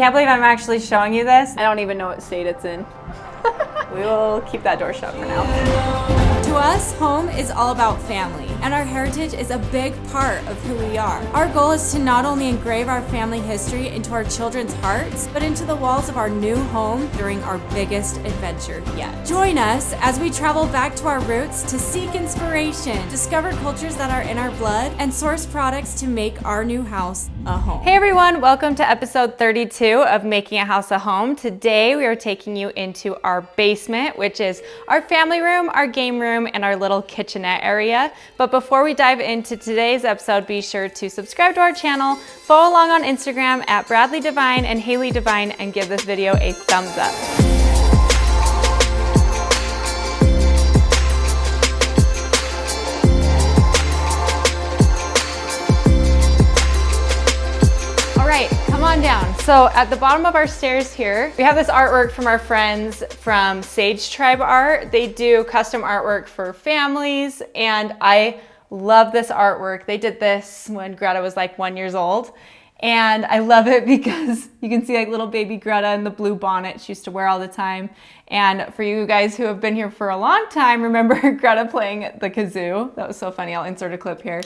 Can't believe I'm actually showing you this. I don't even know what state it's in. We will keep that door shut for now. To us, home is all about family, and our heritage is a big part of who we are. Our goal is to not only engrave our family history into our children's hearts, but into the walls of our new home during our biggest adventure yet. Join us as we travel back to our roots to seek inspiration, discover cultures that are in our blood, and source products to make our new house a home. Hey everyone, welcome to episode 32 of Making a House a Home. Today we are taking you into our basement, which is our family room, our game room, and our little kitchenette area. But before we dive into today's episode, be sure to subscribe to our channel, follow along on Instagram at Bradley Devine and Hailey Devine, and give this video a thumbs up. Come on down. So at the bottom of our stairs here, we have this artwork from our friends from Sage Tribe Art. They do custom artwork for families, and I love this artwork. They did this when Greta was like 1 year old. And I love it because you can see like little baby Greta in the blue bonnet she used to wear all the time. And for you guys who have been here for a long time, remember Greta playing the kazoo. That was so funny. I'll insert a clip here.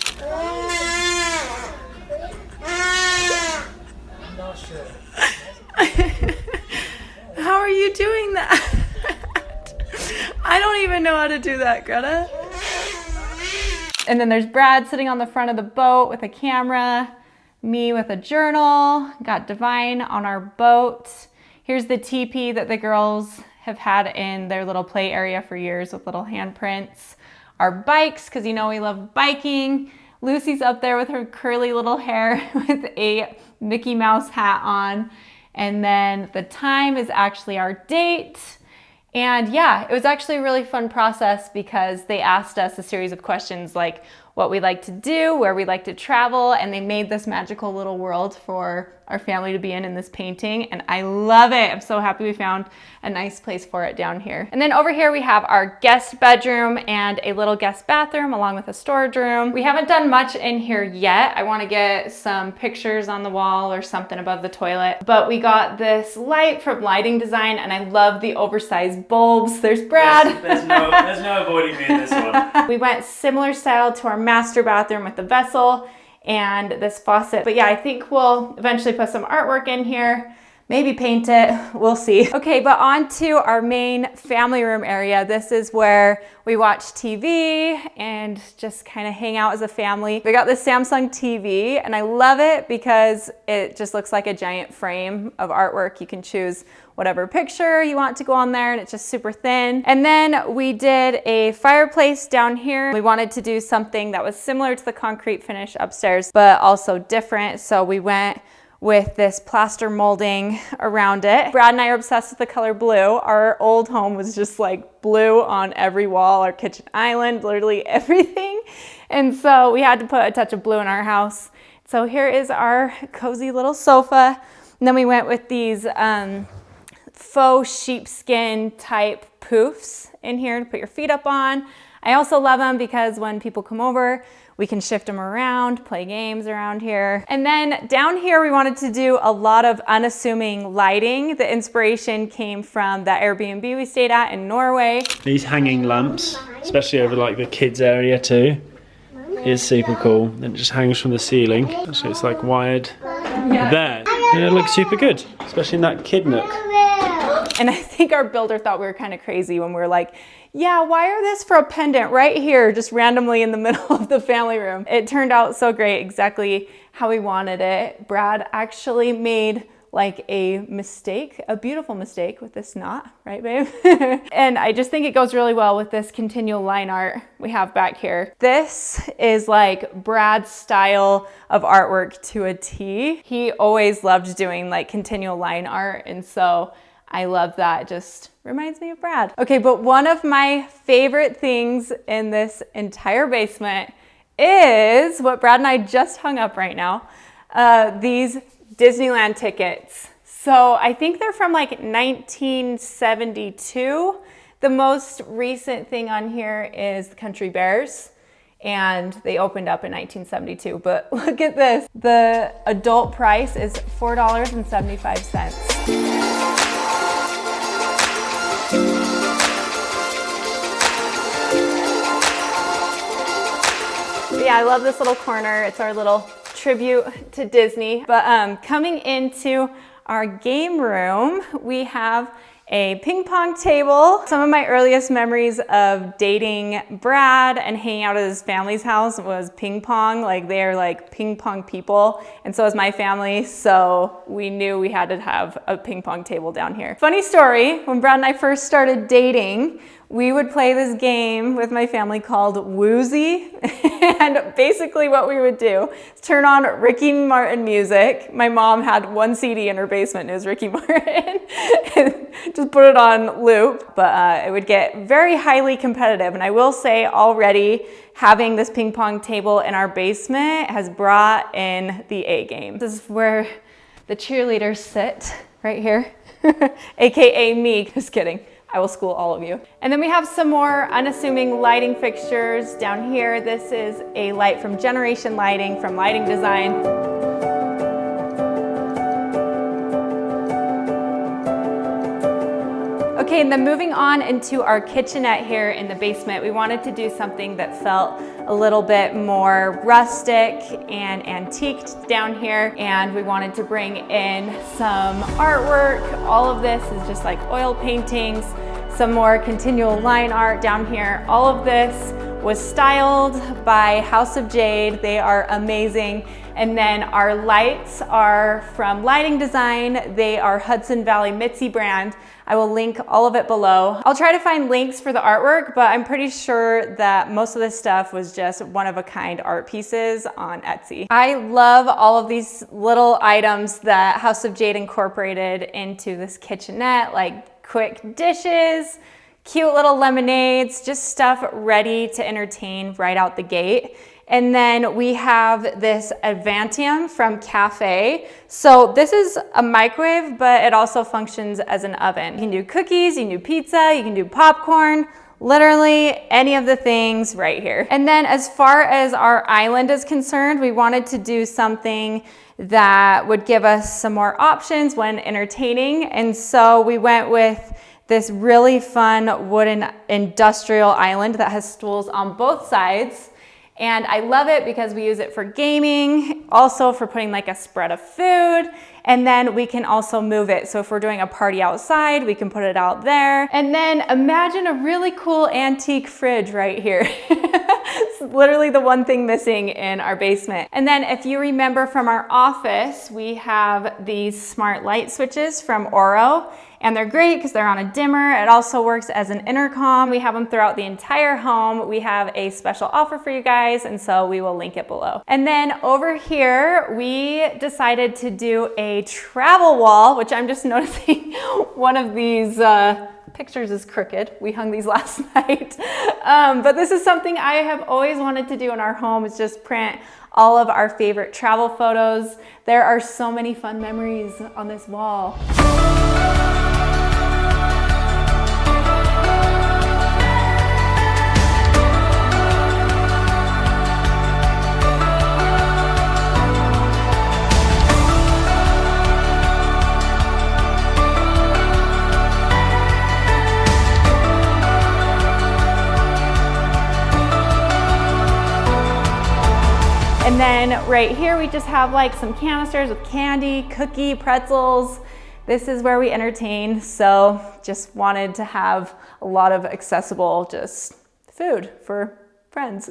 How are you doing that? I don't even know how to do that, Greta. And then there's Brad sitting on the front of the boat with a camera, me with a journal, got Divine on our boat. Here's the teepee that the girls have had in their little play area for years with little handprints. Our bikes, because you know we love biking. Lucy's up there with her curly little hair with a Mickey Mouse hat on. And then the time is actually our date. And yeah, it was actually a really fun process because they asked us a series of questions like what we like to do, where we like to travel, and they made this magical little world for our family to be in this painting, and I love it. I'm so happy we found a nice place for it down here. And then over here we have our guest bedroom and a little guest bathroom along with a storage room. We haven't done much in here yet. I want to get some pictures on the wall or something above the toilet, but we got this light from Lighting Design, and I love the oversized bulbs. There's Brad. There's no avoiding me in this one. We went similar style to our master bathroom with the vessel and this faucet. But yeah, I think we'll eventually put some artwork in here, maybe paint it, we'll see. Okay, but on to our main family room area. This is where we watch TV and just kind of hang out as a family. We got this Samsung TV, and I love it because it just looks like a giant frame of artwork. You can choose whatever picture you want to go on there, and it's just super thin. And then we did a fireplace down here. We wanted to do something that was similar to the concrete finish upstairs, but also different. So we went with this plaster molding around it. Brad and I are obsessed with the color blue. Our old home was just like blue on every wall, our kitchen island, literally everything. And so we had to put a touch of blue in our house. So here is our cozy little sofa. And then we went with these faux sheepskin type poofs in here to put your feet up on. I also love them because when people come over, we can shift them around, play games around here. And then down here, we wanted to do a lot of unassuming lighting. The inspiration came from that Airbnb we stayed at in Norway. These hanging lamps, especially over like the kids area too, is super cool. And it just hangs from the ceiling. So it's like wired there. And it looks super good, especially in that kid nook. And I think our builder thought we were kind of crazy when we were like, yeah, wire this for a pendant right here, just randomly in the middle of the family room. It turned out so great, exactly how we wanted it. Brad actually made like a mistake, a beautiful mistake with this knot, right babe? And I just think it goes really well with this continual line art we have back here. This is like Brad's style of artwork to a T. He always loved doing like continual line art, and so I love that. It just reminds me of Brad. Okay, but one of my favorite things in this entire basement is what Brad and I just hung up right now. These Disneyland tickets. So I think they're from like 1972. The most recent thing on here is the Country Bears. and they opened up in 1972. But look at this. The adult price is $4.75. Yeah, I love this little corner. It's our little tribute to Disney. But coming into our game room, we have a ping pong table. Some of my earliest memories of dating Brad and hanging out at his family's house was ping pong. Like, they're like ping pong people, and so is my family, so we knew we had to have a ping pong table down here. Funny story, when Brad and I first started dating, we would play this game with my family called Woozy. And basically what we would do is turn on Ricky Martin music. My mom had one CD in her basement, and it was Ricky Martin. Just put it on loop. But it would get very highly competitive. And I will say already, having this ping pong table in our basement has brought in the A game. This is where the cheerleaders sit, right here. AKA me, just kidding. I will school all of you. And then we have some more unassuming lighting fixtures down here. This is a light from Generation Lighting from Lighting Design. Okay, and then moving on into our kitchenette here in the basement, we wanted to do something that felt a little bit more rustic and antiqued down here, and we wanted to bring in some artwork. All of this is just like oil paintings, some more continual line art down here. All of this was styled by House of Jade. They are amazing. And then our lights are from Lighting Design. They are Hudson Valley Mitzi brand. I will link all of it below. I'll try to find links for the artwork, but I'm pretty sure that most of this stuff was just one-of-a-kind art pieces on Etsy. I love all of these little items that House of Jade incorporated into this kitchenette, like quick dishes, cute little lemonades, just stuff ready to entertain right out the gate. And then we have this Advantium from Cafe. So this is a microwave, but it also functions as an oven. You can do cookies, you can do pizza, you can do popcorn, literally any of the things right here. And then as far as our island is concerned, we wanted to do something that would give us some more options when entertaining. And so we went with this really fun wooden industrial island that has stools on both sides. And I love it because we use it for gaming, also for putting like a spread of food, and then we can also move it. So if we're doing a party outside, we can put it out there. And then imagine a really cool antique fridge right here. It's literally the one thing missing in our basement. And then if you remember from our office, we have these smart light switches from Oro. And they're great because they're on a dimmer. It also works as an intercom. We have them throughout the entire home. We have a special offer for you guys, and so we will link it below. And then over here, we decided to do a travel wall, which I'm just noticing one of these pictures is crooked. We hung these last night. But this is something I have always wanted to do in our home, is just print all of our favorite travel photos. There are so many fun memories on this wall. And then right here, we just have like some canisters with candy, cookie, pretzels. This is where we entertain. So just wanted to have a lot of accessible just food for friends.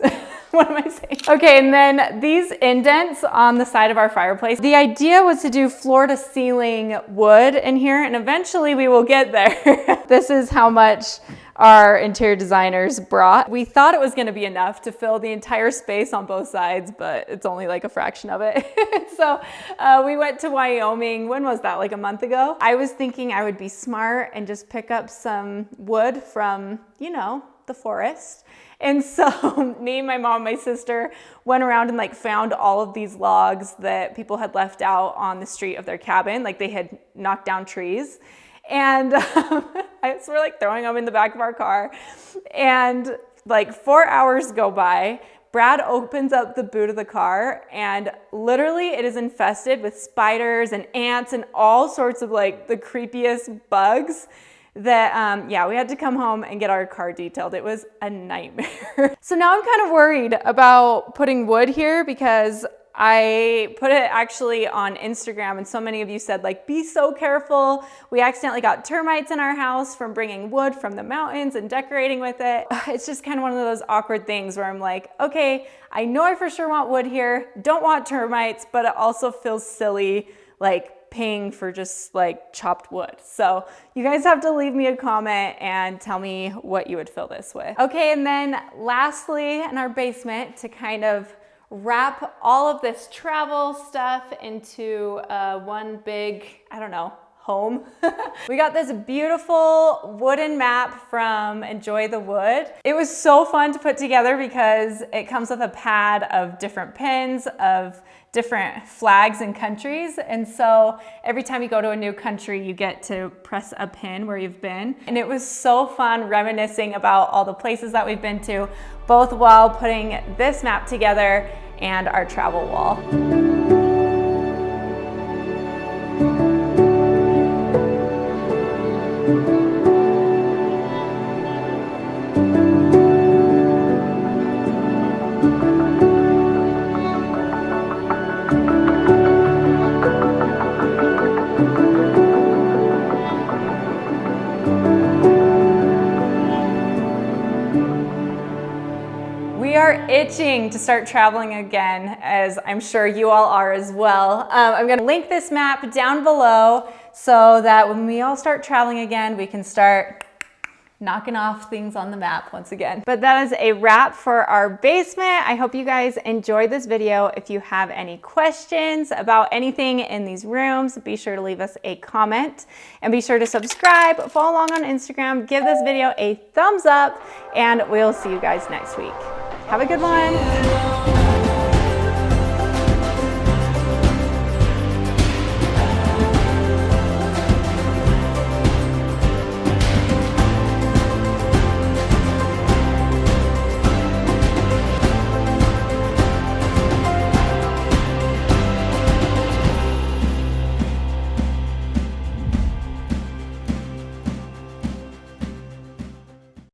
What am I saying? Okay, and then these indents on the side of our fireplace. The idea was to do floor to ceiling wood in here, and eventually we will get there. This is how much our interior designers brought. We thought it was gonna be enough to fill the entire space on both sides, but it's only like a fraction of it. So we went to Wyoming. When was that? Like a month ago? I was thinking I would be smart and just pick up some wood from, you know, the forest. And so me, my mom, my sister went around and like found all of these logs that people had left out on the street of their cabin. Like they had knocked down trees. And so we're like throwing them in the back of our car. And like 4 hours go by. Brad opens up the boot of the car and literally it is infested with spiders and ants and all sorts of like the creepiest bugs that, yeah, we had to come home and get our car detailed. It was a nightmare. So now I'm kind of worried about putting wood here because I put it actually on Instagram and so many of you said like, be so careful. We accidentally got termites in our house from bringing wood from the mountains and decorating with it. It's just kind of one of those awkward things where I'm like, okay, I know I for sure want wood here, don't want termites, but it also feels silly like paying for just like chopped wood. So you guys have to leave me a comment and tell me what you would fill this with. Okay, and then lastly in our basement to kind of wrap all of this travel stuff into one big, I don't know, home. We got this beautiful wooden map from Enjoy the Wood. It was so fun to put together because it comes with a pad of different pins of different flags and countries. And so every time you go to a new country, you get to press a pin where you've been. And it was so fun reminiscing about all the places that we've been to, both while putting this map together and our travel wall. We are itching to start traveling again, as I'm sure you all are as well. I'm gonna link this map down below so that when we all start traveling again, we can start knocking off things on the map once again. But that is a wrap for our basement. I hope you guys enjoyed this video. If you have any questions about anything in these rooms, be sure to leave us a comment and be sure to subscribe, follow along on Instagram, give this video a thumbs up, and we'll see you guys next week. Have a good one.